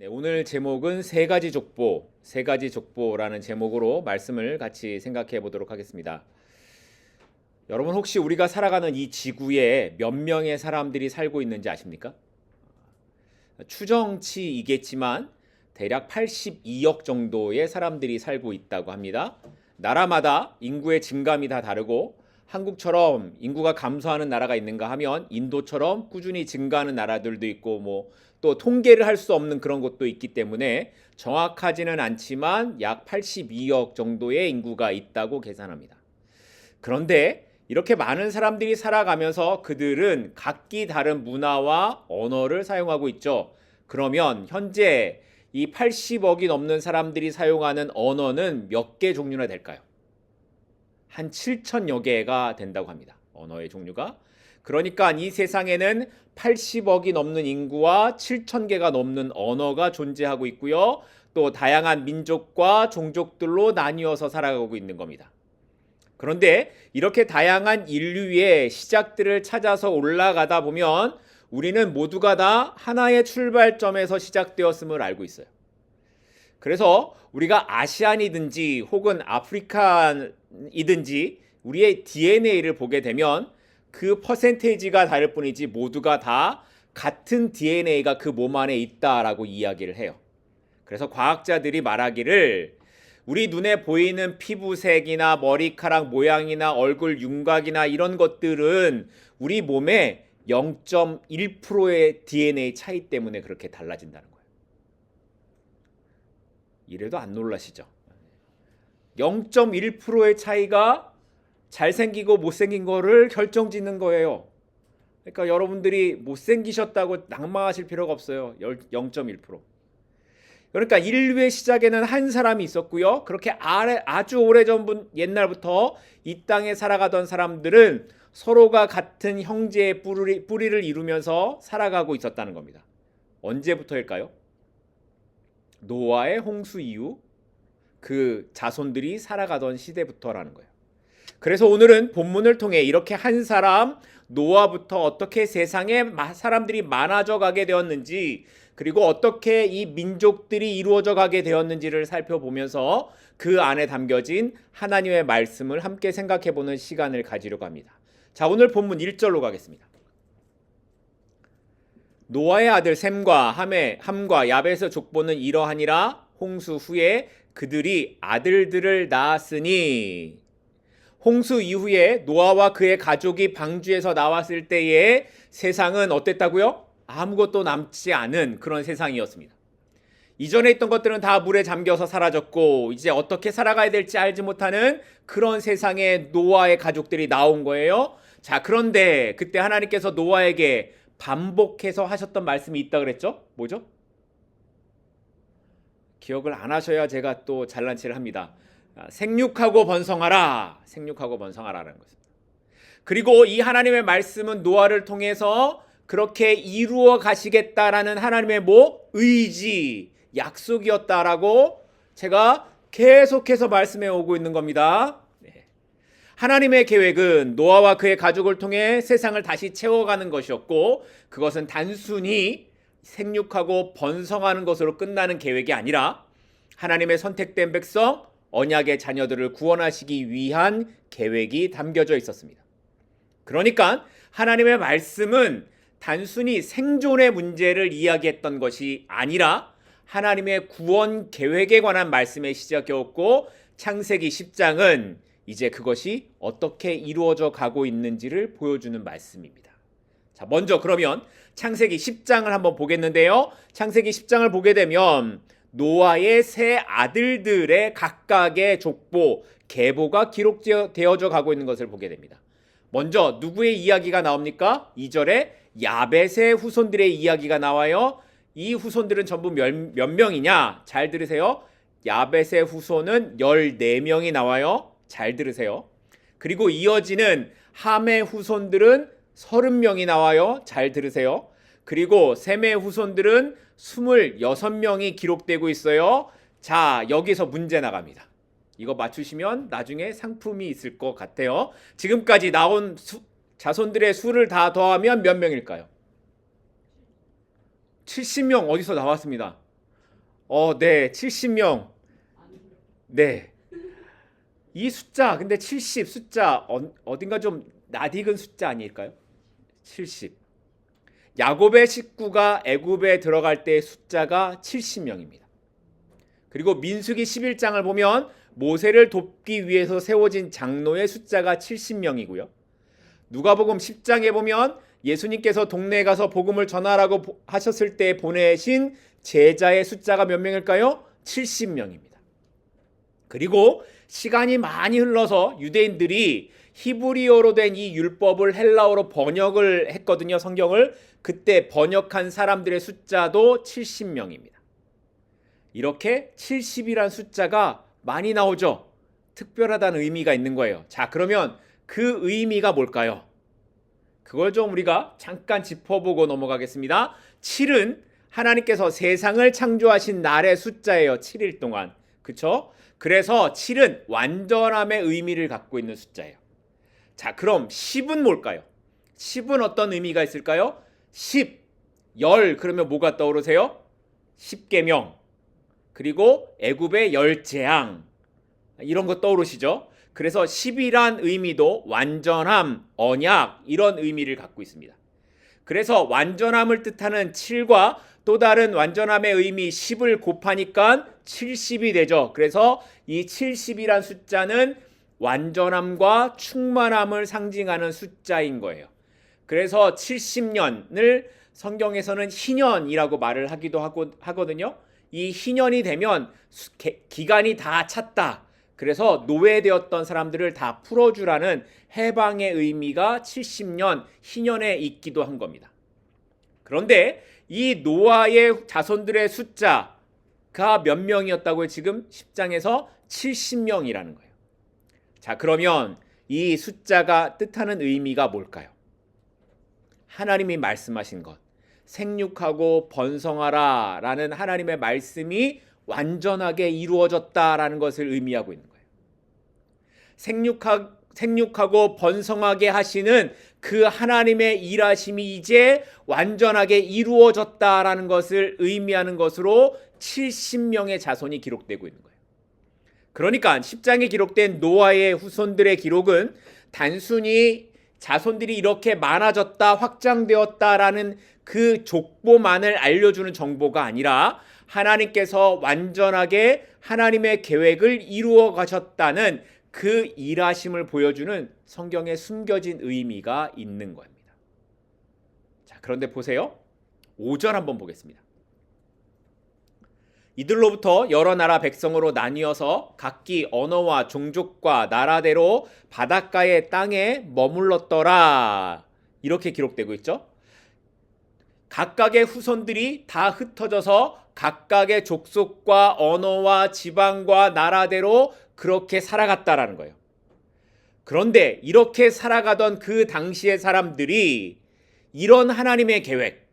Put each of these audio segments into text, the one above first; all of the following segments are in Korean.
네, 오늘 제목은 세 가지 족보라는 제목으로 말씀을 같이 생각해 보도록 하겠습니다. 여러분 혹시 우리가 살아가는 이 지구에 몇 명의 사람들이 살고 있는지 아십니까? 추정치이겠지만 대략 82억 정도의 사람들이 살고 있다고 합니다. 나라마다 인구의 증감이 다 다르고 한국처럼 인구가 감소하는 나라가 있는가 하면 인도처럼 꾸준히 증가하는 나라들도 있고 뭐 또 통계를 할 수 없는 그런 것도 있기 때문에 정확하지는 않지만 약 82억 정도의 인구가 있다고 계산합니다. 그런데 이렇게 많은 사람들이 살아가면서 그들은 각기 다른 문화와 언어를 사용하고 있죠. 그러면 현재 이 80억이 넘는 사람들이 사용하는 언어는 몇 개 종류나 될까요? 한 7천여 개가 된다고 합니다. 언어의 종류가. 그러니까 이 세상에는 80억이 넘는 인구와 7천 개가 넘는 언어가 존재하고 있고요. 또 다양한 민족과 종족들로 나뉘어서 살아가고 있는 겁니다. 그런데 이렇게 다양한 인류의 시작들을 찾아서 올라가다 보면 우리는 모두가 다 하나의 출발점에서 시작되었음을 알고 있어요. 그래서 우리가 아시안이든지 혹은 아프리칸이든지 우리의 DNA를 보게 되면 그 퍼센테이지가 다를 뿐이지 모두가 다 같은 DNA가 그 몸 안에 있다라고 이야기를 해요. 그래서 과학자들이 말하기를 우리 눈에 보이는 피부색이나 머리카락 모양이나 얼굴 윤곽이나 이런 것들은 우리 몸의 0.1%의 DNA 차이 때문에 그렇게 달라진다는 거예요. 이래도 안 놀라시죠? 0.1%의 차이가 잘생기고 못생긴 거를 결정짓는 거예요. 그러니까 여러분들이 못생기셨다고 낭망하실 필요가 없어요. 0.1%. 그러니까 인류의 시작에는 한 사람이 있었고요. 그렇게 아주 오래전 옛날부터 이 땅에 살아가던 사람들은 서로가 같은 형제의 뿌리를 이루면서 살아가고 있었다는 겁니다. 언제부터일까요? 노아의 홍수 이후 그 자손들이 살아가던 시대부터라는 거예요. 그래서 오늘은 본문을 통해 이렇게 한 사람 노아부터 어떻게 세상에 사람들이 많아져 가게 되었는지 그리고 어떻게 이 민족들이 이루어져 가게 되었는지를 살펴보면서 그 안에 담겨진 하나님의 말씀을 함께 생각해 보는 시간을 가지려고 합니다. 자, 오늘 본문 1절로 가겠습니다. 노아의 아들 셈과 함과 야벳의 족보는 이러하니라. 홍수 후에 그들이 아들들을 낳았으니. 홍수 이후에 노아와 그의 가족이 방주에서 나왔을 때에 세상은 어땠다고요? 아무것도 남지 않은 그런 세상이었습니다. 이전에 있던 것들은 다 물에 잠겨서 사라졌고 이제 어떻게 살아가야 될지 알지 못하는 그런 세상에 노아의 가족들이 나온 거예요. 자, 그런데 그때 하나님께서 노아에게 반복해서 하셨던 말씀이 있다 그랬죠? 뭐죠? 기억을 안 하셔야 제가 또 잘난 체를 합니다. 생육하고 번성하라. 생육하고 번성하라는 것입니다. 그리고 이 하나님의 말씀은 노아를 통해서 그렇게 이루어 가시겠다라는 하나님의 의지, 약속이었다라고 제가 계속해서 말씀해 오고 있는 겁니다. 하나님의 계획은 노아와 그의 가족을 통해 세상을 다시 채워가는 것이었고 그것은 단순히 생육하고 번성하는 것으로 끝나는 계획이 아니라 하나님의 선택된 백성, 언약의 자녀들을 구원하시기 위한 계획이 담겨져 있었습니다. 그러니까 하나님의 말씀은 단순히 생존의 문제를 이야기했던 것이 아니라 하나님의 구원 계획에 관한 말씀의 시작이었고 창세기 10장은 이제 그것이 어떻게 이루어져 가고 있는지를 보여주는 말씀입니다. 자, 먼저 그러면 창세기 10장을 한번 보겠는데요. 창세기 10장을 보게 되면 노아의 세 아들들의 각각의 족보, 계보가 기록되어져 가고 있는 것을 보게 됩니다. 먼저 누구의 이야기가 나옵니까? 2절에 야벳의 후손들의 이야기가 나와요. 이 후손들은 전부 몇 명이냐? 잘 들으세요. 야벳의 후손은 14명이 나와요. 잘 들으세요. 그리고 이어지는 함의 후손들은 30명이 나와요. 잘 들으세요. 그리고 셈의 후손들은 26명이 기록되고 있어요. 자, 여기서 문제 나갑니다. 이거 맞추시면 나중에 상품이 있을 것 같아요. 지금까지 나온 자손들의 수를 다 더하면 몇 명일까요? 70명 어디서 나왔습니다. 네, 70명. 네. 이 숫자, 근데 70 숫자 어딘가 좀 낯익은 숫자 아닐까요? 70. 야곱의 식구가 애굽에 들어갈 때의 숫자가 70명입니다. 그리고 민수기 11장을 보면 모세를 돕기 위해서 세워진 장로의 숫자가 70명이고요. 누가복음 10장에 보면 예수님께서 동네에 가서 복음을 전하라고 하셨을 때 보내신 제자의 숫자가 몇 명일까요? 70명입니다. 그리고 시간이 많이 흘러서 유대인들이 히브리어로 된 이 율법을 헬라어로 번역을 했거든요. 성경을. 그때 번역한 사람들의 숫자도 70명입니다. 이렇게 70이란 숫자가 많이 나오죠. 특별하다는 의미가 있는 거예요. 자, 그러면 그 의미가 뭘까요? 그걸 좀 우리가 잠깐 짚어보고 넘어가겠습니다. 7은 하나님께서 세상을 창조하신 날의 숫자예요. 7일 동안. 그렇죠? 그래서 7은 완전함의 의미를 갖고 있는 숫자예요. 자, 그럼 10은 뭘까요? 10은 어떤 의미가 있을까요? 10, 열 그러면 뭐가 떠오르세요? 십계명, 그리고 애굽의 열 재앙 이런 거 떠오르시죠? 그래서 10이란 의미도 완전함, 언약 이런 의미를 갖고 있습니다. 그래서 완전함을 뜻하는 7과 또 다른 완전함의 의미 10을 곱하니까 70이 되죠. 그래서 이 70이란 숫자는 완전함과 충만함을 상징하는 숫자인 거예요. 그래서 70년을 성경에서는 희년이라고 말을 하기도 하거든요. 이 희년이 되면 기간이 다 찼다. 그래서 노예되었던 사람들을 다 풀어주라는 해방의 의미가 70년 희년에 있기도 한 겁니다. 그런데 이 노아의 자손들의 숫자가 몇 명이었다고요? 지금 10장에서 70명이라는 거예요. 자, 그러면 이 숫자가 뜻하는 의미가 뭘까요? 하나님이 말씀하신 것, 생육하고 번성하라 라는 하나님의 말씀이 완전하게 이루어졌다라는 것을 의미하고 있는 거예요. 생육하고 번성하게 하시는 그 하나님의 일하심이 이제 완전하게 이루어졌다라는 것을 의미하는 것으로 70명의 자손이 기록되고 있는 거예요. 그러니까 10장에 기록된 노아의 후손들의 기록은 단순히 자손들이 이렇게 많아졌다, 확장되었다라는 그 족보만을 알려주는 정보가 아니라 하나님께서 완전하게 하나님의 계획을 이루어 가셨다는 그 일하심을 보여주는 성경에 숨겨진 의미가 있는 겁니다. 자, 그런데 보세요. 5절 한번 보겠습니다. 이들로부터 여러 나라 백성으로 나뉘어서 각기 언어와 종족과 나라대로 바닷가의 땅에 머물렀더라. 이렇게 기록되고 있죠. 각각의 후손들이 다 흩어져서 각각의 족속과 언어와 지방과 나라대로 그렇게 살아갔다라는 거예요. 그런데 이렇게 살아가던 그 당시의 사람들이 이런 하나님의 계획,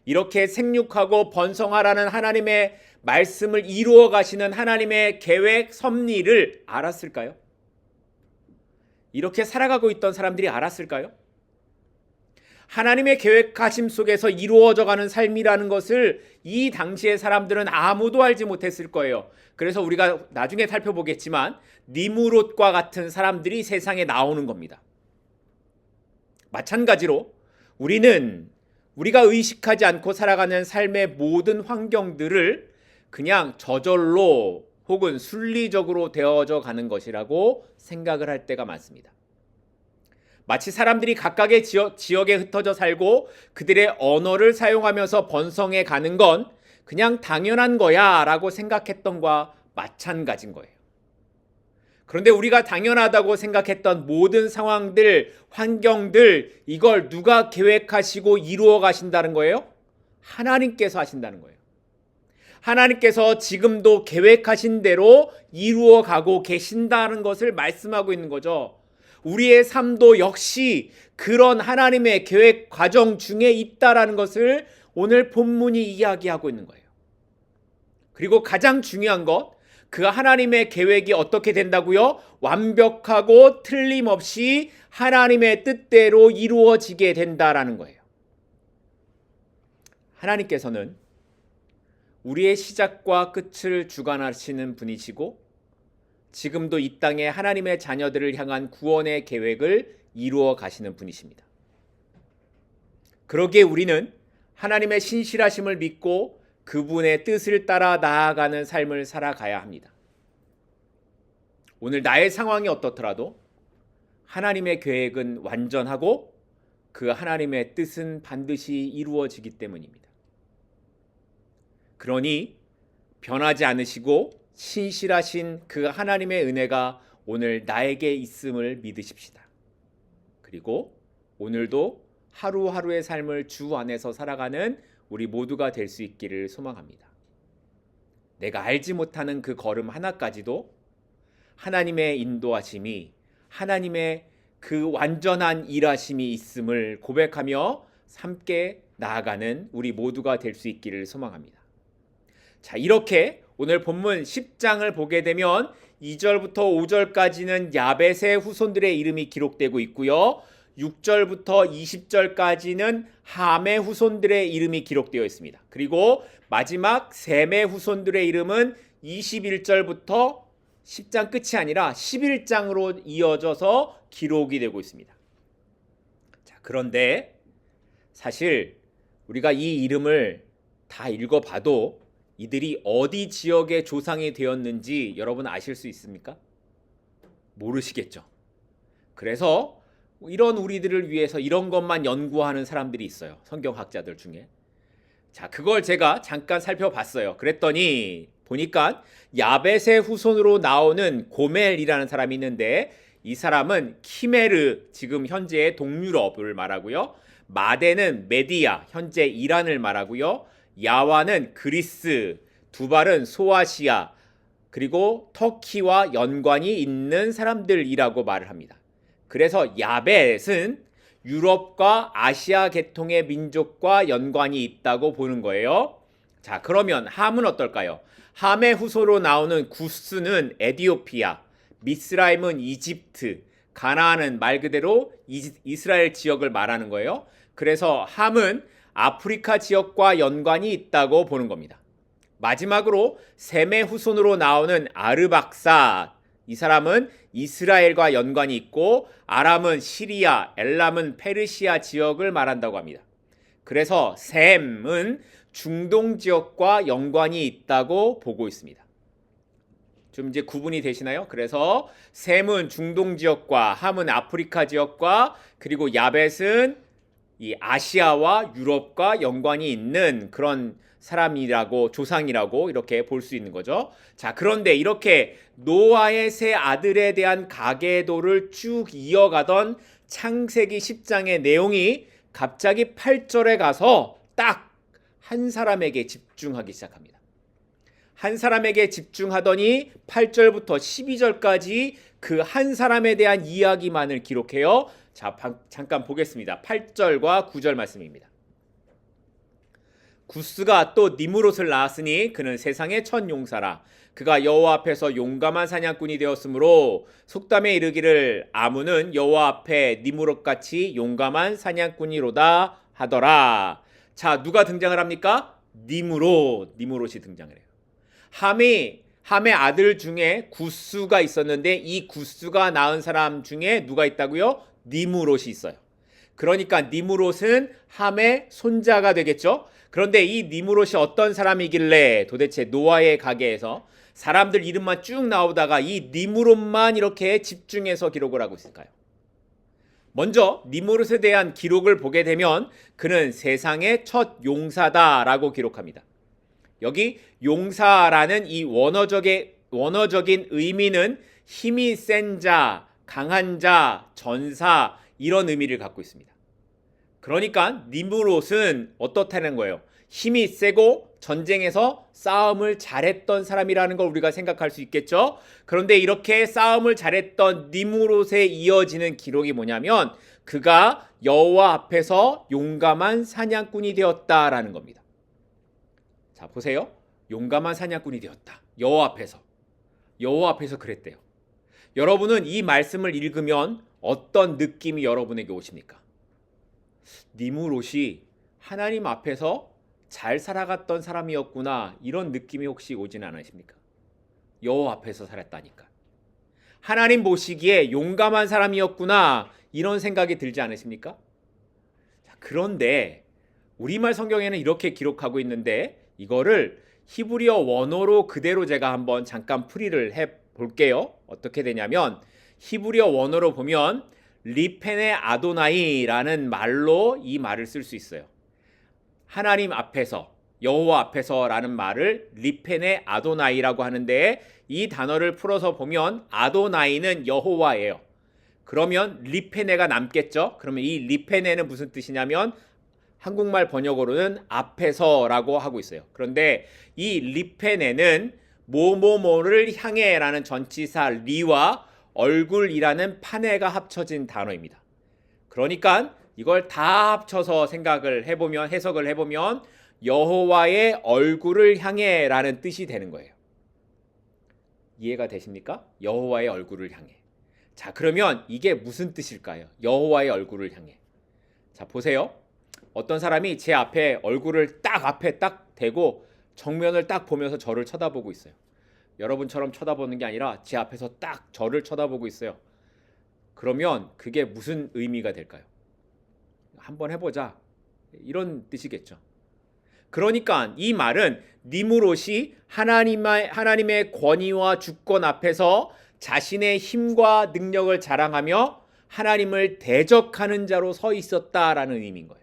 이렇게 생육하고 번성하라는 하나님의 말씀을 이루어 가시는 하나님의 계획, 섭리를 알았을까요? 이렇게 살아가고 있던 사람들이 알았을까요? 하나님의 계획하심 속에서 이루어져 가는 삶이라는 것을 이 당시의 사람들은 아무도 알지 못했을 거예요. 그래서 우리가 나중에 살펴보겠지만 니무롯과 같은 사람들이 세상에 나오는 겁니다. 마찬가지로 우리가 의식하지 않고 살아가는 삶의 모든 환경들을 그냥 저절로 혹은 순리적으로 되어져 가는 것이라고 생각을 할 때가 많습니다. 마치 사람들이 각각의 지역에 흩어져 살고 그들의 언어를 사용하면서 번성해 가는 건 그냥 당연한 거야 라고 생각했던 것과 마찬가지인 거예요. 그런데 우리가 당연하다고 생각했던 모든 상황들, 환경들, 이걸 누가 계획하시고 이루어 가신다는 거예요? 하나님께서 하신다는 거예요. 하나님께서 지금도 계획하신 대로 이루어 가고 계신다는 것을 말씀하고 있는 거죠. 우리의 삶도 역시 그런 하나님의 계획 과정 중에 있다라는 것을 오늘 본문이 이야기하고 있는 거예요. 그리고 가장 중요한 것, 그 하나님의 계획이 어떻게 된다고요? 완벽하고 틀림없이 하나님의 뜻대로 이루어지게 된다라는 거예요. 하나님께서는 우리의 시작과 끝을 주관하시는 분이시고 지금도 이 땅에 하나님의 자녀들을 향한 구원의 계획을 이루어 가시는 분이십니다. 그러기에 우리는 하나님의 신실하심을 믿고 그분의 뜻을 따라 나아가는 삶을 살아가야 합니다. 오늘 나의 상황이 어떻더라도 하나님의 계획은 완전하고 그 하나님의 뜻은 반드시 이루어지기 때문입니다. 그러니 변하지 않으시고 신실하신 그 하나님의 은혜가 오늘 나에게 있음을 믿으십시다. 그리고 오늘도 하루하루의 삶을 주 안에서 살아가는 우리 모두가 될 수 있기를 소망합니다. 내가 알지 못하는 그 걸음 하나까지도 하나님의 인도하심이, 하나님의 그 완전한 일하심이 있음을 고백하며 함께 나아가는 우리 모두가 될 수 있기를 소망합니다. 자, 이렇게 오늘 본문 10장을 보게 되면 2절부터 5절까지는 야벳의 후손들의 이름이 기록되고 있고요. 6절부터 20절까지는 함의 후손들의 이름이 기록되어 있습니다. 그리고 마지막 셈의 후손들의 이름은 21절부터 10장 끝이 아니라 11장으로 이어져서 기록이 되고 있습니다. 자, 그런데 사실 우리가 이 이름을 다 읽어봐도 이들이 어디 지역의 조상이 되었는지 여러분 아실 수 있습니까? 모르시겠죠. 그래서 이런 우리들을 위해서 이런 것만 연구하는 사람들이 있어요. 성경학자들 중에. 자, 그걸 제가 잠깐 살펴봤어요. 그랬더니 보니까 야벳의 후손으로 나오는 고멜이라는 사람이 있는데 이 사람은 키메르, 지금 현재의 동유럽을 말하고요. 마데는 메디아, 현재 이란을 말하고요. 야와는 그리스, 두발은 소아시아, 그리고 터키와 연관이 있는 사람들이라고 말을 합니다. 그래서 야벳은 유럽과 아시아 계통의 민족과 연관이 있다고 보는 거예요. 자, 그러면 함은 어떨까요? 함의 후손으로 나오는 구스는 에디오피아, 미스라임은 이집트, 가나안은 말 그대로 이스라엘 지역을 말하는 거예요. 그래서 함은 아프리카 지역과 연관이 있다고 보는 겁니다. 마지막으로 셈의 후손으로 나오는 아르박사, 이 사람은 이스라엘과 연관이 있고 아람은 시리아, 엘람은 페르시아 지역을 말한다고 합니다. 그래서 셈은 중동 지역과 연관이 있다고 보고 있습니다. 좀 이제 구분이 되시나요? 그래서 셈은 중동 지역과 함은 아프리카 지역과 그리고 야벳은 이 아시아와 유럽과 연관이 있는 그런 사람이라고, 조상이라고 이렇게 볼 수 있는 거죠. 자, 그런데 이렇게 노아의 세 아들에 대한 가계도를 쭉 이어가던 창세기 10장의 내용이 갑자기 8절에 가서 딱 한 사람에게 집중하기 시작합니다. 한 사람에게 집중하더니 8절부터 12절까지 그 한 사람에 대한 이야기만을 기록해요. 자, 잠깐 보겠습니다. 8절과 9절 말씀입니다. 구스가 또 니므롯을 낳았으니 그는 세상의 첫 용사라. 그가 여호와 앞에서 용감한 사냥꾼이 되었으므로 속담에 이르기를 아문은 여호와 앞에 니므롯같이 용감한 사냥꾼이로다 하더라. 자, 누가 등장을 합니까? 니므롯이 등장을 해요. 함의 아들 중에 구스가 있었는데 이 구스가 낳은 사람 중에 누가 있다고요? 니므롯이 있어요. 그러니까 니므롯은 함의 손자가 되겠죠. 그런데 이 니므롯이 어떤 사람이길래 도대체 노아의 가계에서 사람들 이름만 쭉 나오다가 이 니므롯만 이렇게 집중해서 기록을 하고 있을까요? 먼저 니므롯에 대한 기록을 보게 되면 그는 세상의 첫 용사다라고 기록합니다. 여기 용사라는 이 원어적인 의미는 힘이 센 자, 강한 자, 전사 이런 의미를 갖고 있습니다. 그러니까 니므롯은 어떻다는 거예요? 힘이 세고 전쟁에서 싸움을 잘했던 사람이라는 걸 우리가 생각할 수 있겠죠. 그런데 이렇게 싸움을 잘했던 니므롯에 이어지는 기록이 뭐냐면 그가 여호와 앞에서 용감한 사냥꾼이 되었다라는 겁니다. 자, 보세요. 용감한 사냥꾼이 되었다. 여호와 앞에서 그랬대요. 여러분은 이 말씀을 읽으면 어떤 느낌이 여러분에게 오십니까? 니므롯이 하나님 앞에서 잘 살아갔던 사람이었구나 이런 느낌이 혹시 오진 않으십니까? 여호와 앞에서 살았다니까. 하나님 보시기에 용감한 사람이었구나 이런 생각이 들지 않으십니까? 그런데 우리말 성경에는 이렇게 기록하고 있는데 이거를 히브리어 원어로 그대로 제가 한번 잠깐 풀이를 해 볼게요. 어떻게 되냐면 히브리어 원어로 보면 리펜의 아도나이라는 말로 이 말을 쓸 수 있어요. 하나님 앞에서, 여호와 앞에서라는 말을 리펜의 아도나이라고 하는데 이 단어를 풀어서 보면 아도나이는 여호와예요. 그러면 리페네가 남겠죠. 그러면 이 리페네는 무슨 뜻이냐면 한국말 번역으로는 앞에서라고 하고 있어요. 그런데 이 리페네는 뭐뭐뭐를 향해라는 전치사 리와 얼굴이라는 파네가 합쳐진 단어입니다. 그러니까 이걸 다 합쳐서 생각을 해보면, 해석을 해보면 여호와의 얼굴을 향해라는 뜻이 되는 거예요. 이해가 되십니까? 여호와의 얼굴을 향해. 자, 그러면 이게 무슨 뜻일까요? 여호와의 얼굴을 향해. 자, 보세요. 어떤 사람이 제 앞에 얼굴을 딱 앞에 딱 대고 정면을 딱 보면서 저를 쳐다보고 있어요. 여러분처럼 쳐다보는 게 아니라 제 앞에서 딱 저를 쳐다보고 있어요. 그러면 그게 무슨 의미가 될까요? 한번 해보자. 이런 뜻이겠죠. 그러니까 이 말은 니므롯이 하나님의 권위와 주권 앞에서 자신의 힘과 능력을 자랑하며 하나님을 대적하는 자로 서 있었다라는 의미인 거예요.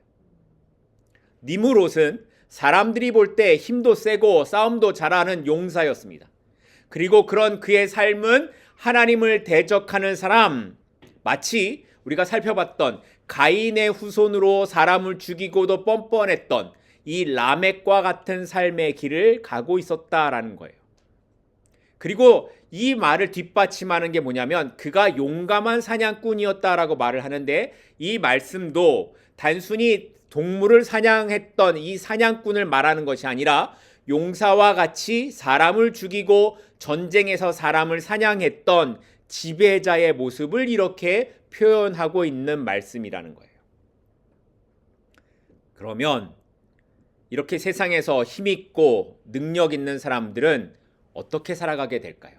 니므롯은 사람들이 볼 때 힘도 세고 싸움도 잘하는 용사였습니다. 그리고 그런 그의 삶은 하나님을 대적하는 사람, 마치 우리가 살펴봤던 가인의 후손으로 사람을 죽이고도 뻔뻔했던 이 라멕과 같은 삶의 길을 가고 있었다라는 거예요. 그리고 이 말을 뒷받침하는 게 뭐냐면 그가 용감한 사냥꾼이었다라고 말을 하는데 이 말씀도 단순히 동물을 사냥했던 이 사냥꾼을 말하는 것이 아니라 용사와 같이 사람을 죽이고 전쟁에서 사람을 사냥했던 지배자의 모습을 이렇게 표현하고 있는 말씀이라는 거예요. 그러면 이렇게 세상에서 힘있고 능력 있는 사람들은 어떻게 살아가게 될까요?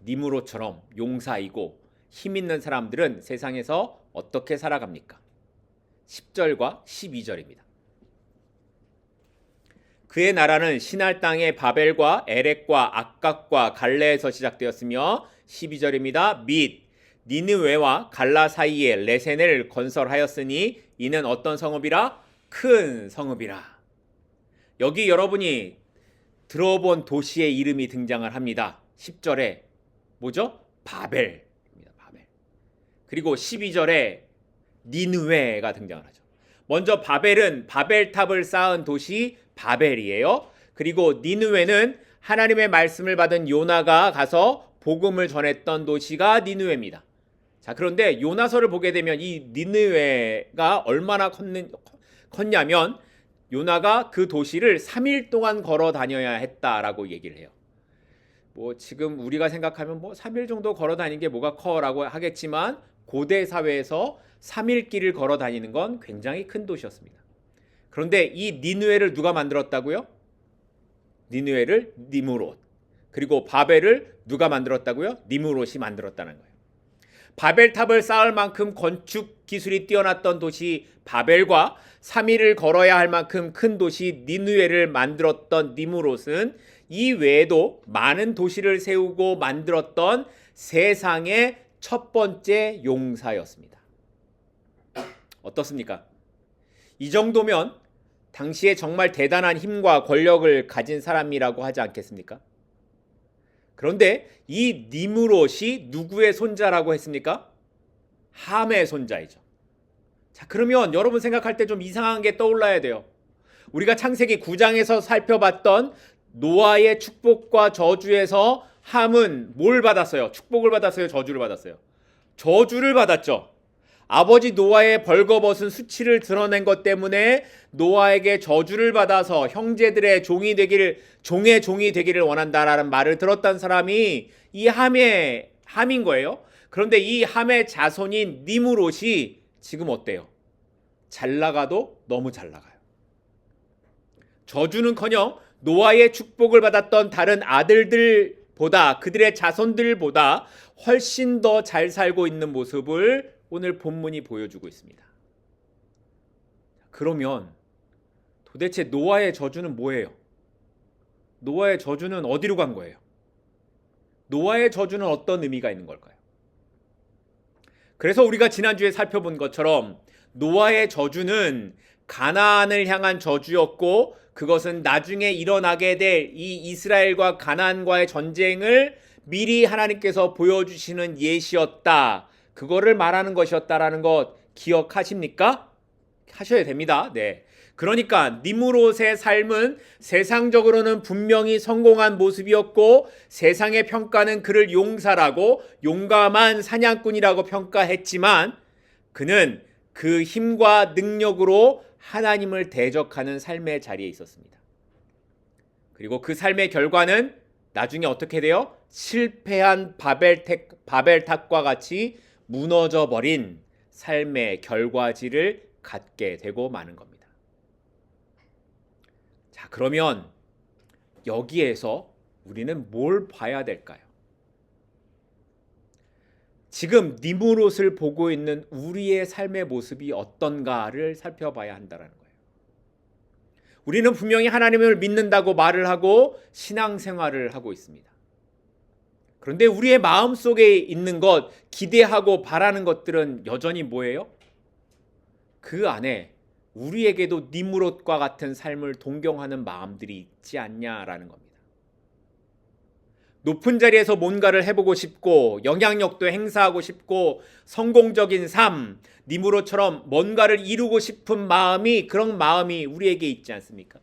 니므롯처럼 용사이고 힘있는 사람들은 세상에서 어떻게 살아갑니까? 10절과 12절입니다. 그의 나라는 신할 땅의 바벨과 에렉과 악각과 갈레에서 시작되었으며 12절입니다. 및 니느웨와 갈라 사이에 레센을 건설하였으니 이는 어떤 성읍이라? 큰 성읍이라. 여기 여러분이 들어본 도시의 이름이 등장을 합니다. 10절에 뭐죠? 바벨입니다. 바벨. 그리고 12절에 니느웨가 등장을 하죠. 먼저 바벨은 바벨탑을 쌓은 도시 바벨이에요. 그리고 니느웨는 하나님의 말씀을 받은 요나가 가서 복음을 전했던 도시가 니느웨입니다. 자, 그런데 요나서를 보게 되면 이 니느웨가 얼마나 컸냐면 요나가 그 도시를 3일 동안 걸어 다녀야 했다라고 얘기를 해요. 뭐 지금 우리가 생각하면 뭐 3일 정도 걸어 다니는 게 뭐가 커라고 하겠지만 고대 사회에서 3일 길을 걸어 다니는 건 굉장히 큰 도시였습니다. 그런데 이 니느웨를 누가 만들었다고요? 니느웨를 니므롯. 그리고 바벨을 누가 만들었다고요? 니므롯이 만들었다는 거예요. 바벨탑을 쌓을 만큼 건축 기술이 뛰어났던 도시 바벨과 3일을 걸어야 할 만큼 큰 도시 니느웨를 만들었던 니므롯은 이 외에도 많은 도시를 세우고 만들었던 세상의 첫 번째 용사였습니다. 어떻습니까? 이 정도면 당시에 정말 대단한 힘과 권력을 가진 사람이라고 하지 않겠습니까? 그런데 이 니므롯이 누구의 손자라고 했습니까? 함의 손자이죠. 자, 그러면 여러분 생각할 때 좀 이상한 게 떠올라야 돼요. 우리가 창세기 9장에서 살펴봤던 노아의 축복과 저주에서 함은 뭘 받았어요? 축복을 받았어요? 저주를 받았어요? 저주를 받았죠. 아버지 노아의 벌거벗은 수치를 드러낸 것 때문에 노아에게 저주를 받아서 형제들의 종의 종이 되기를 원한다라는 말을 들었던 사람이 이 함인 거예요. 그런데 이 함의 자손인 니므롯이 지금 어때요? 잘 나가도 너무 잘 나가요. 저주는커녕 노아의 축복을 받았던 다른 아들들보다, 그들의 자손들보다 훨씬 더 잘 살고 있는 모습을 오늘 본문이 보여주고 있습니다. 그러면 도대체 노아의 저주는 뭐예요? 노아의 저주는 어디로 간 거예요? 노아의 저주는 어떤 의미가 있는 걸까요? 그래서 우리가 지난주에 살펴본 것처럼 노아의 저주는 가나안을 향한 저주였고, 그것은 나중에 일어나게 될 이 이스라엘과 가나안과의 전쟁을 미리 하나님께서 보여주시는 예시였다. 그거를 말하는 것이었다라는 것 기억하십니까? 하셔야 됩니다. 네. 그러니까 니므롯의 삶은 세상적으로는 분명히 성공한 모습이었고, 세상의 평가는 그를 용사라고 용감한 사냥꾼이라고 평가했지만, 그는 그 힘과 능력으로 하나님을 대적하는 삶의 자리에 있었습니다. 그리고 그 삶의 결과는 나중에 어떻게 돼요? 실패한 바벨탑과 같이 무너져 버린 삶의 결과지를 갖게 되고 마는 겁니다. 자, 그러면 여기에서 우리는 뭘 봐야 될까요? 지금 니므롯을 보고 있는 우리의 삶의 모습이 어떤가를 살펴봐야 한다는 거예요. 우리는 분명히 하나님을 믿는다고 말을 하고 신앙생활을 하고 있습니다. 그런데 우리의 마음속에 있는 것, 기대하고 바라는 것들은 여전히 뭐예요? 그 안에 우리에게도 니므롯과 같은 삶을 동경하는 마음들이 있지 않냐라는 겁니다. 높은 자리에서 뭔가를 해보고 싶고, 영향력도 행사하고 싶고, 성공적인 삶, 니므롯처럼 뭔가를 이루고 싶은 마음이, 그런 마음이 우리에게 있지 않습니까?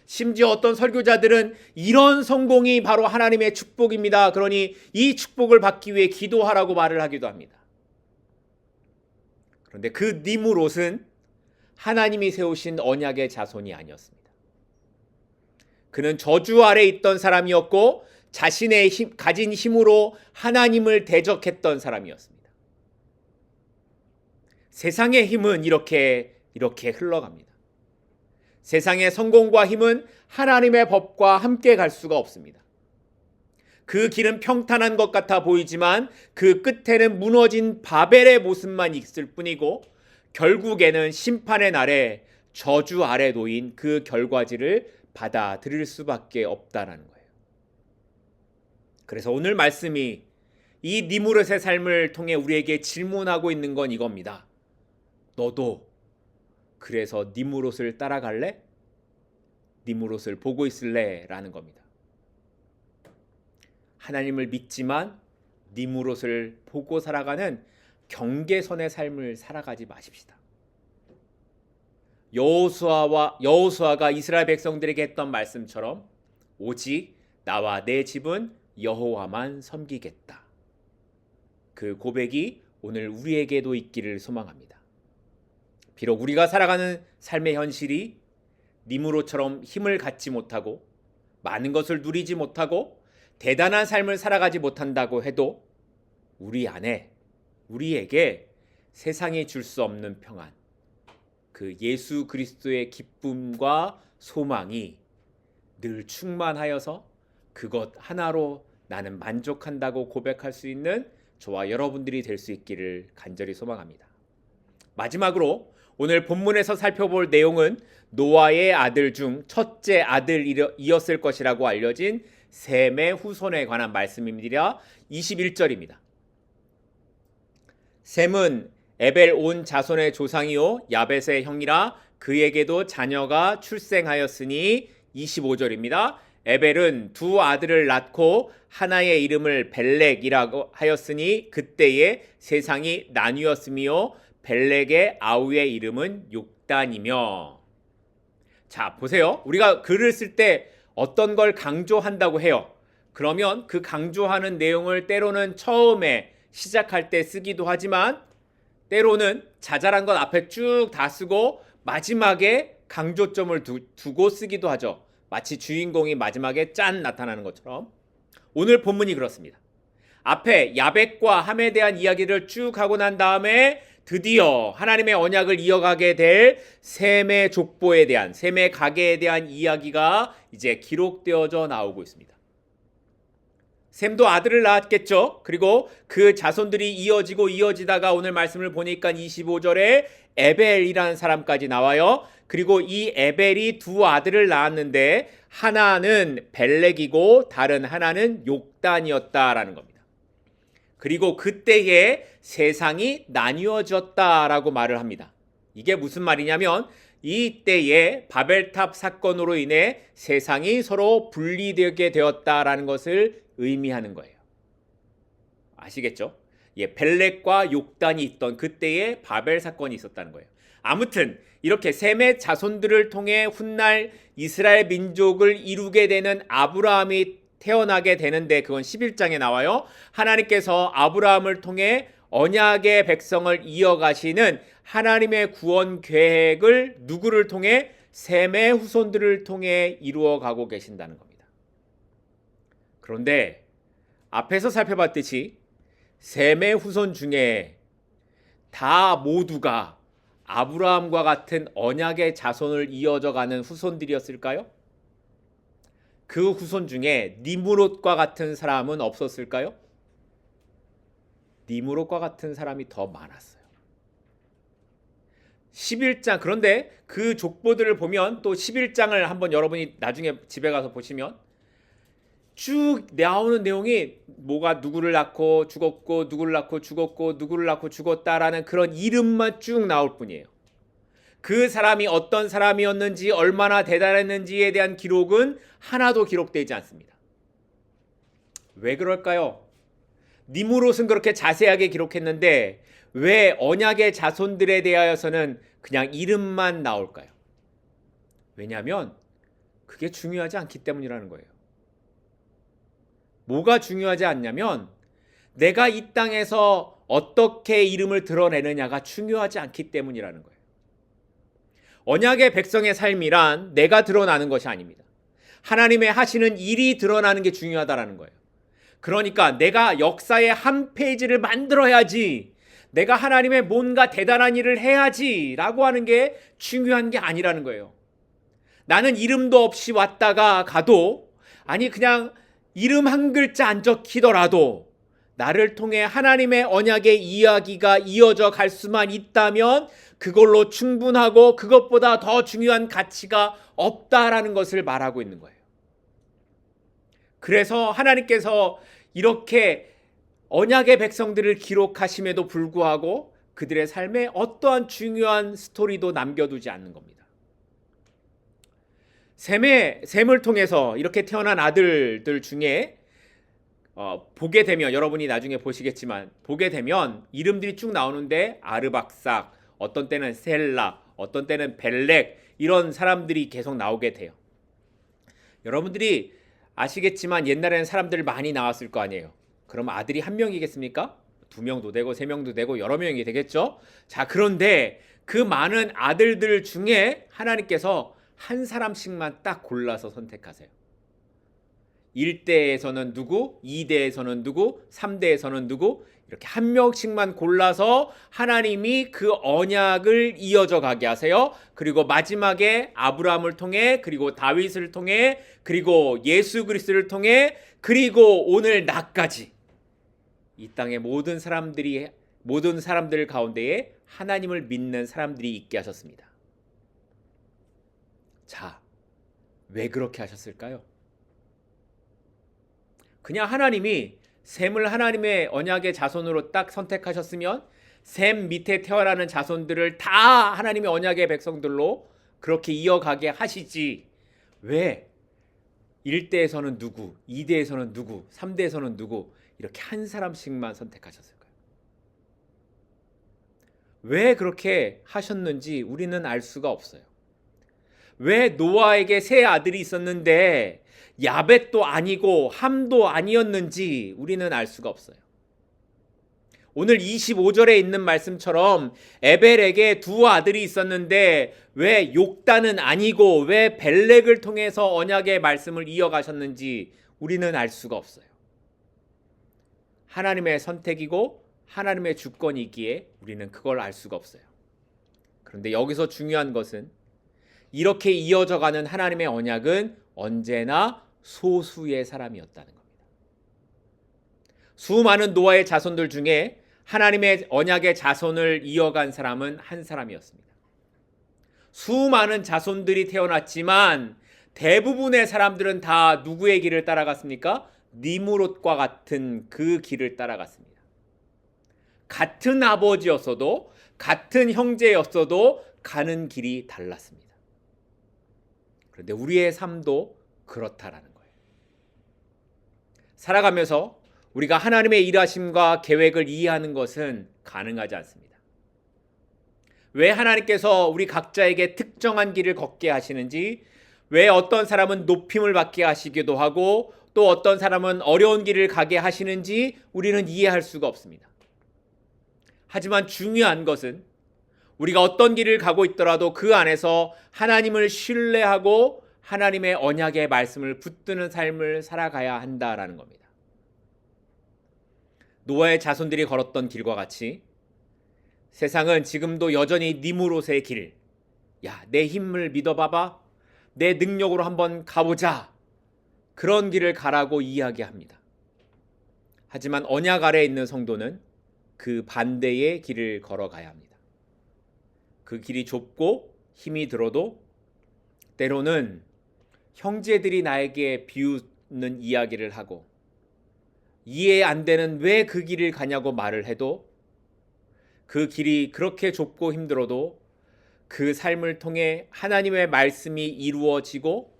심지어 어떤 설교자들은 이런 성공이 바로 하나님의 축복입니다. 그러니 이 축복을 받기 위해 기도하라고 말을 하기도 합니다. 그런데 그 니므롯은 하나님이 세우신 언약의 자손이 아니었습니다. 그는 저주 아래 있던 사람이었고, 자신의 가진 힘으로 하나님을 대적했던 사람이었습니다. 세상의 힘은 이렇게 흘러갑니다. 세상의 성공과 힘은 하나님의 법과 함께 갈 수가 없습니다. 그 길은 평탄한 것 같아 보이지만 그 끝에는 무너진 바벨의 모습만 있을 뿐이고, 결국에는 심판의 날에 저주 아래 놓인 그 결과지를 받아들일 수밖에 없다는 거예요. 그래서 오늘 말씀이 이 니므롯의 삶을 통해 우리에게 질문하고 있는 건 이겁니다. 너도 그래서 니므롯을 따라갈래? 니므롯을 보고 있을래? 라는 겁니다. 하나님을 믿지만 니므롯을 보고 살아가는 경계선의 삶을 살아가지 마십시다. 여호수아가 이스라엘 백성들에게 했던 말씀처럼 오직 나와 내 집은 여호와만 섬기겠다. 그 고백이 오늘 우리에게도 있기를 소망합니다. 비록 우리가 살아가는 삶의 현실이 니므롯처럼 힘을 갖지 못하고 많은 것을 누리지 못하고 대단한 삶을 살아가지 못한다고 해도 우리 안에, 우리에게 세상이 줄 수 없는 평안, 그 예수 그리스도의 기쁨과 소망이 늘 충만하여서 그것 하나로 나는 만족한다고 고백할 수 있는 저와 여러분들이 될 수 있기를 간절히 소망합니다. 마지막으로 오늘 본문에서 살펴볼 내용은 노아의 아들 중 첫째 아들이었을 것이라고 알려진 셈의 후손에 관한 말씀입니다. 21절입니다. 셈은 에벨 온 자손의 조상이요 야벳의 형이라 그에게도 자녀가 출생하였으니 25절입니다. 에벨은 두 아들을 낳고 하나의 이름을 벨렉이라고 하였으니 그때에 세상이 나뉘었으며 벨렉의 아우의 이름은 욕단이며. 자, 보세요. 우리가 글을 쓸 때 어떤 걸 강조한다고 해요. 그러면 그 강조하는 내용을 때로는 처음에 시작할 때 쓰기도 하지만 때로는 자잘한 것 앞에 쭉 다 쓰고 마지막에 강조점을 두고 쓰기도 하죠. 마치 주인공이 마지막에 짠 나타나는 것처럼. 오늘 본문이 그렇습니다. 앞에 야벳과 함에 대한 이야기를 쭉 하고 난 다음에 드디어 하나님의 언약을 이어가게 될 셈의 족보에 대한, 셈의 가계에 대한 이야기가 이제 기록되어져 나오고 있습니다. 셈도 아들을 낳았겠죠. 그리고 그 자손들이 이어지다가 오늘 말씀을 보니까 25절에 에벨이라는 사람까지 나와요. 그리고 이 에벨이 두 아들을 낳았는데 하나는 벨렉이고 다른 하나는 욕단이었다라는 겁니다. 그리고 그때에 세상이 나뉘어졌다라고 말을 합니다. 이게 무슨 말이냐면 이때에 바벨탑 사건으로 인해 세상이 서로 분리되게 되었다라는 것을 의미하는 거예요. 아시겠죠? 예, 벨렉과 욕단이 있던 그때에 바벨 사건이 있었다는 거예요. 아무튼 이렇게 셈의 자손들을 통해 훗날 이스라엘 민족을 이루게 되는 아브라함이 태어나게 되는데 그건 11장에 나와요. 하나님께서 아브라함을 통해 언약의 백성을 이어가시는 하나님의 구원 계획을 누구를 통해? 셈의 후손들을 통해 이루어가고 계신다는 겁니다. 그런데 앞에서 살펴봤듯이 셈의 후손 중에 다 모두가 아브라함과 같은 언약의 자손을 이어져가는 후손들이었을까요? 그 후손 중에 니므롯과 같은 사람은 없었을까요? 니므롯과 같은 사람이 더 많았어요. 11장, 그런데 그 족보들을 보면 또 11장을 한번 여러분이 나중에 집에 가서 보시면 쭉 나오는 내용이 뭐가 누구를 낳고 죽었고 누구를 낳고 죽었고 누구를 낳고 죽었다라는 그런 이름만 쭉 나올 뿐이에요. 그 사람이 어떤 사람이었는지 얼마나 대단했는지에 대한 기록은 하나도 기록되지 않습니다. 왜 그럴까요? 니므롯은 그렇게 자세하게 기록했는데 왜 언약의 자손들에 대하여서는 그냥 이름만 나올까요? 왜냐하면 그게 중요하지 않기 때문이라는 거예요. 뭐가 중요하지 않냐면 내가 이 땅에서 어떻게 이름을 드러내느냐가 중요하지 않기 때문이라는 거예요. 언약의 백성의 삶이란 내가 드러나는 것이 아닙니다. 하나님의 하시는 일이 드러나는 게 중요하다라는 거예요. 그러니까 내가 역사의 한 페이지를 만들어야지, 내가 하나님의 뭔가 대단한 일을 해야지 라고 하는 게 중요한 게 아니라는 거예요. 나는 이름도 없이 왔다가 가도, 아니 그냥 이름 한 글자 안 적히더라도 나를 통해 하나님의 언약의 이야기가 이어져 갈 수만 있다면 그걸로 충분하고 그것보다 더 중요한 가치가 없다라는 것을 말하고 있는 거예요. 그래서 하나님께서 이렇게 언약의 백성들을 기록하심에도 불구하고 그들의 삶에 어떠한 중요한 스토리도 남겨두지 않는 겁니다. 셈을 통해서 이렇게 태어난 아들들 중에 보게 되면, 여러분이 나중에 보시겠지만 보게 되면 이름들이 쭉 나오는데 아르박삭, 어떤 때는 셀라, 어떤 때는 벨렉, 이런 사람들이 계속 나오게 돼요. 여러분들이 아시겠지만 옛날에는 사람들 많이 나왔을 거 아니에요. 그럼 아들이 한 명이겠습니까? 두 명도 되고 세 명도 되고 여러 명이 되겠죠. 자, 그런데 그 많은 아들들 중에 하나님께서 한 사람씩만 딱 골라서 선택하세요. 1대에서는 누구, 2대에서는 누구, 3대에서는 누구, 이렇게 한 명씩만 골라서 하나님이 그 언약을 이어져 가게 하세요. 그리고 마지막에 아브라함을 통해, 그리고 다윗을 통해, 그리고 예수 그리스도를 통해, 그리고 오늘 나까지 이 땅의 모든 사람들 가운데에 하나님을 믿는 사람들이 있게 하셨습니다. 자, 왜 그렇게 하셨을까요? 그냥 하나님이 셈을 하나님의 언약의 자손으로 딱 선택하셨으면 셈 밑에 태어나는 자손들을 다 하나님의 언약의 백성들로 그렇게 이어가게 하시지, 왜 1대에서는 누구, 2대에서는 누구, 3대에서는 누구, 이렇게 한 사람씩만 선택하셨을까요? 왜 그렇게 하셨는지 우리는 알 수가 없어요. 왜 노아에게 세 아들이 있었는데 야벳도 아니고 함도 아니었는지 우리는 알 수가 없어요. 오늘 25절에 있는 말씀처럼 에벨에게 두 아들이 있었는데 왜 욕단은 아니고 왜 벨렉을 통해서 언약의 말씀을 이어가셨는지 우리는 알 수가 없어요. 하나님의 선택이고 하나님의 주권이기에 우리는 그걸 알 수가 없어요. 그런데 여기서 중요한 것은 이렇게 이어져가는 하나님의 언약은 언제나 소수의 사람이었다는 겁니다. 수많은 노아의 자손들 중에 하나님의 언약의 자손을 이어간 사람은 한 사람이었습니다. 수많은 자손들이 태어났지만 대부분의 사람들은 다 누구의 길을 따라갔습니까? 니므롯과 같은 그 길을 따라갔습니다. 같은 아버지였어도 같은 형제였어도 가는 길이 달랐습니다. 그런데 우리의 삶도 그렇다라는 거예요. 살아가면서 우리가 하나님의 일하심과 계획을 이해하는 것은 가능하지 않습니다. 왜 하나님께서 우리 각자에게 특정한 길을 걷게 하시는지, 왜 어떤 사람은 높임을 받게 하시기도 하고 또 어떤 사람은 어려운 길을 가게 하시는지 우리는 이해할 수가 없습니다. 하지만 중요한 것은 우리가 어떤 길을 가고 있더라도 그 안에서 하나님을 신뢰하고 하나님의 언약의 말씀을 붙드는 삶을 살아가야 한다라는 겁니다. 노아의 자손들이 걸었던 길과 같이 세상은 지금도 여전히 니므롯의 길, 내 힘을 믿어봐봐, 내 능력으로 한번 가보자, 그런 길을 가라고 이야기합니다. 하지만 언약 아래에 있는 성도는 그 반대의 길을 걸어가야 합니다. 그 길이 좁고 힘이 들어도 때로는 형제들이 나에게 비웃는 이야기를 하고 이해 안 되는 왜 그 길을 가냐고 말을 해도 그 길이 그렇게 좁고 힘들어도 그 삶을 통해 하나님의 말씀이 이루어지고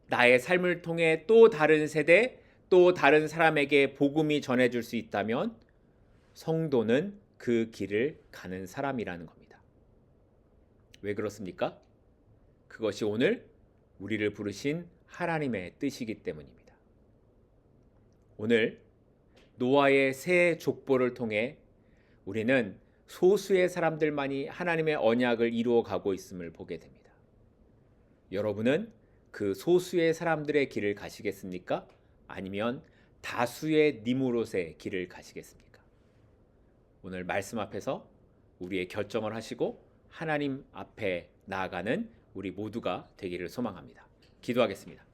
나의 삶을 통해 또 다른 세대, 또 다른 사람에게 복음이 전해줄 수 있다면 성도는 그 길을 가는 사람이라는 겁니다. 왜 그렇습니까? 그것이 오늘 우리를 부르신 하나님의 뜻이기 때문입니다. 오늘 노아의 새 족보를 통해 우리는 소수의 사람들만이 하나님의 언약을 이루어 가고 있음을 보게 됩니다. 여러분은 그 소수의 사람들의 길을 가시겠습니까? 아니면 다수의 니므롯의 길을 가시겠습니까? 오늘 말씀 앞에서 우리의 결정을 하시고 하나님 앞에 나아가는 우리 모두가 되기를 소망합니다. 기도하겠습니다.